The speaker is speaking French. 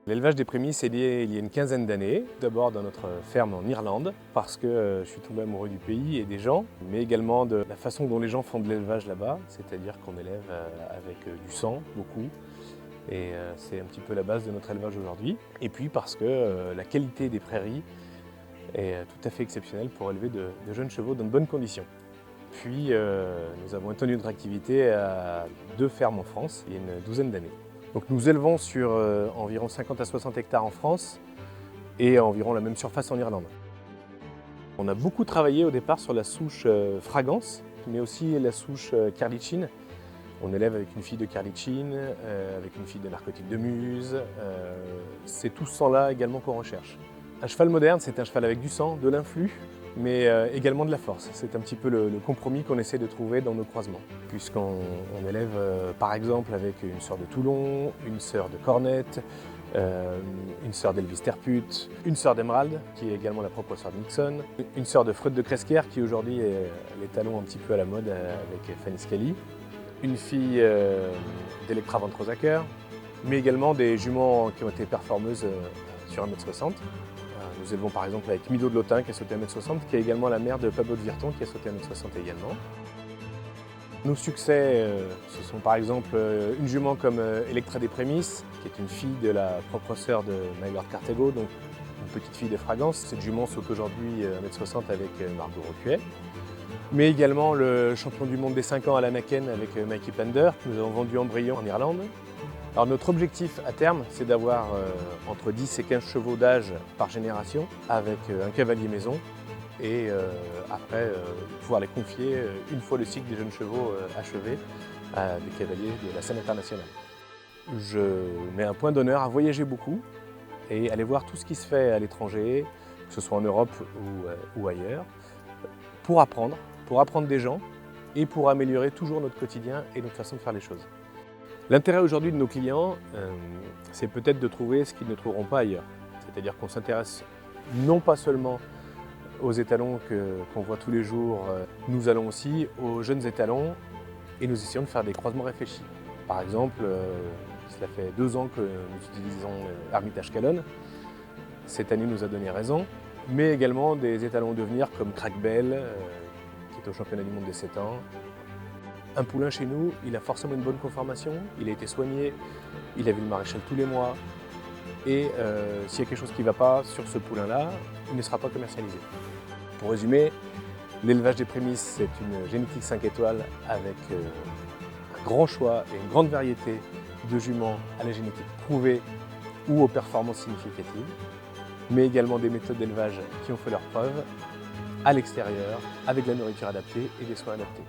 L'élevage des prémices est lié il y a une quinzaine d'années, d'abord dans notre ferme en Irlande, parce que je suis tombé amoureux du pays et des gens, mais également de la façon dont les gens font de l'élevage là-bas, c'est-à-dire qu'on élève avec du sang, beaucoup, et c'est un petit peu la base de notre élevage aujourd'hui. Et puis parce que la qualité des prairies est tout à fait exceptionnelle pour élever de jeunes chevaux dans de bonnes conditions. Puis nous avons étendu notre activité à 2 fermes en France il y a une douzaine d'années. Donc nous élevons sur environ 50 à 60 hectares en France et environ la même surface en Irlande. On a beaucoup travaillé au départ sur la souche Fragance, mais aussi la souche Carlichin. On élève avec une fille de Carlichin, avec une fille de Narcotique de Muse. C'est tout ce sang-là également qu'on recherche. Un cheval moderne, c'est un cheval avec du sang, de l'influx, mais également de la force. C'est un petit peu le compromis qu'on essaie de trouver dans nos croisements. Puisqu'on élève par exemple avec une sœur de Toulon, une sœur de Cornette, une sœur d'Elvis Terput, une sœur d'Emerald, qui est également la propre sœur de Nixon, une sœur de Freud de Cresquière, qui aujourd'hui est les talons un petit peu à la mode avec Fanny Scully, une fille d'Electra Van Trosacker, mais également des juments qui ont été performeuses sur 1m60. Nous élevons par exemple avec Mido de Lotin qui a sauté 1m60, qui est également la mère de Pablo de Virton qui a sauté 1m60 également. Nos succès, ce sont par exemple une jument comme Electra des Prémices, qui est une fille de la propre sœur de Mylord Cartago, donc une petite fille de Fragance. Cette jument saute aujourd'hui 1m60 avec Margot Rocuet. Mais également le champion du monde des 5 ans à l'Anaken avec Mikey Pander, que nous avons vendu en Brion en Irlande. Alors notre objectif à terme, c'est d'avoir entre 10 et 15 chevaux d'âge par génération avec un cavalier maison et après pouvoir les confier une fois le cycle des jeunes chevaux achevé à des cavaliers de la scène internationale. Je mets un point d'honneur à voyager beaucoup et aller voir tout ce qui se fait à l'étranger, que ce soit en Europe ou ailleurs, pour apprendre des gens et pour améliorer toujours notre quotidien et notre façon de faire les choses. L'intérêt aujourd'hui de nos clients, c'est peut-être de trouver ce qu'ils ne trouveront pas ailleurs. C'est-à-dire qu'on s'intéresse non pas seulement aux étalons qu'on voit tous les jours, nous allons aussi aux jeunes étalons et nous essayons de faire des croisements réfléchis. Par exemple, cela fait 2 ans que nous utilisons Hermitage Calonne. Cette année nous a donné raison, mais également des étalons de devenir comme Crackbell, qui est au championnat du monde des 7 ans. Un poulain chez nous, il a forcément une bonne conformation, il a été soigné, il a vu le maréchal tous les mois. Et s'il y a quelque chose qui ne va pas sur ce poulain-là, il ne sera pas commercialisé. Pour résumer, l'élevage des prémices, c'est une génétique 5 étoiles avec un grand choix et une grande variété de juments à la génétique prouvée ou aux performances significatives, mais également des méthodes d'élevage qui ont fait leurs preuves à l'extérieur, avec de la nourriture adaptée et des soins adaptés.